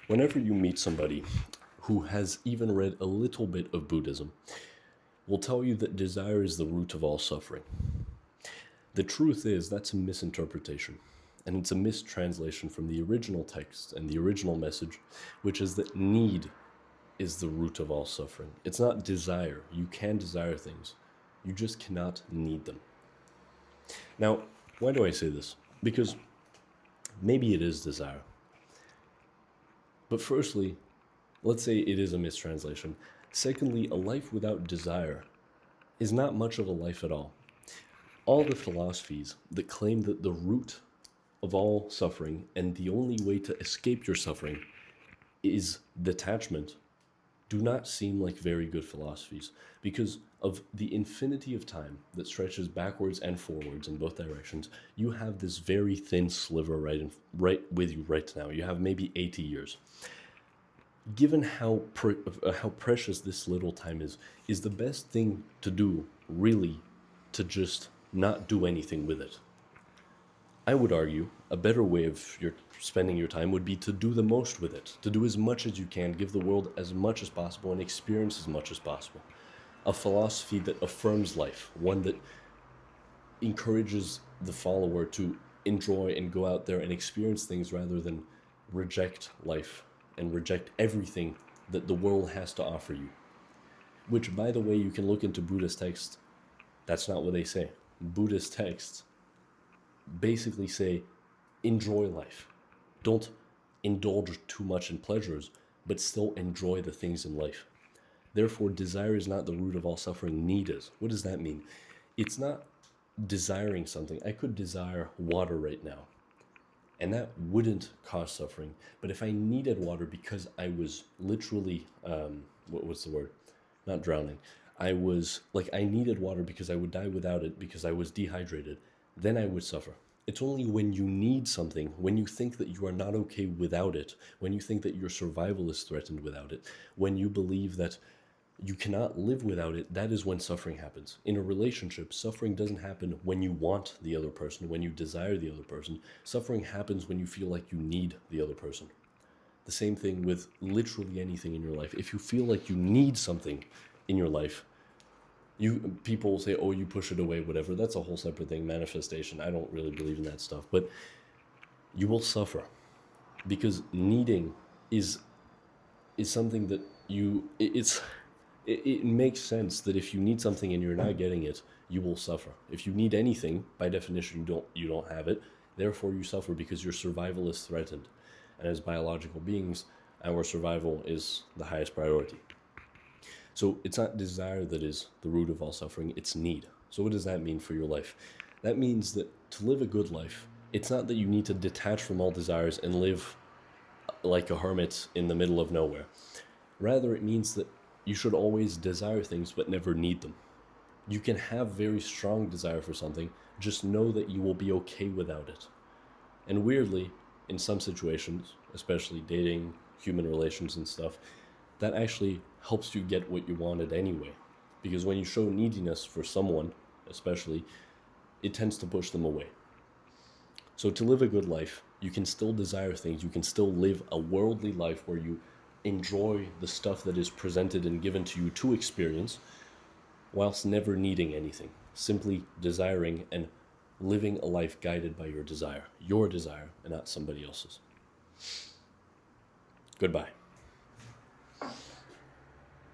Whenever you meet somebody who has even read a little bit of Buddhism, will tell you that desire is the root of all suffering. The truth is that's a misinterpretation, and it's a mistranslation from the original text and the original message, which is that need is the root of all suffering. It's not desire. You can desire things, you just cannot need them. Now, why do I say this? Because maybe it is desire. But firstly, let's say it is a mistranslation. Secondly, a life without desire is not much of a life at all. All the philosophies that claim that the root of all suffering and the only way to escape your suffering is detachment do not seem like very good philosophies because of the infinity of time that stretches backwards and forwards in both directions. You have this very thin sliver right with you right now. You have maybe 80 years. Given how precious this little time is the best thing to do really to just not do anything with it. I would argue a better way of spending your time would be to do the most with it, to do as much as you can, give the world as much as possible, and experience as much as possible. A philosophy that affirms life, one that encourages the follower to enjoy and go out there and experience things rather than reject life and reject everything that the world has to offer you. Which, by the way, you can look into Buddhist texts. That's not what they say. Buddhist texts basically say, enjoy life. Don't indulge too much in pleasures, but still enjoy the things in life. Therefore, desire is not the root of all suffering, need is. What does that mean? It's not desiring something. I could desire water right now, and that wouldn't cause suffering. But if I needed water because I was literally, what's the word? Not drowning. I needed water because I would die without it because I was dehydrated, then I would suffer. It's only when you need something, when you think that you are not okay without it, when you think that your survival is threatened without it, when you believe that you cannot live without it, that is when suffering happens. In a relationship, suffering doesn't happen when you want the other person, when you desire the other person. Suffering happens when you feel like you need the other person. The same thing with literally anything in your life. If you feel like you need something in your life, people say, oh, you push it away, whatever. That's a whole separate thing, manifestation. I don't really believe in that stuff. But you will suffer because needing is something that it makes sense that if you need something and you're not getting it, you will suffer. If you need anything, by definition, you don't have it. Therefore, you suffer because your survival is threatened. And as biological beings, our survival is the highest priority. So it's not desire that is the root of all suffering, it's need. So what does that mean for your life? That means that to live a good life, it's not that you need to detach from all desires and live like a hermit in the middle of nowhere. Rather, it means that you should always desire things but never need them. You can have very strong desire for something, just know that you will be okay without it. And weirdly, in some situations, especially dating, human relations and stuff, that actually helps you get what you wanted anyway. Because when you show neediness for someone, especially, it tends to push them away. So to live a good life, you can still desire things, you can still live a worldly life where you enjoy the stuff that is presented and given to you to experience, whilst never needing anything, simply desiring and living a life guided by your desire and not somebody else's. Goodbye.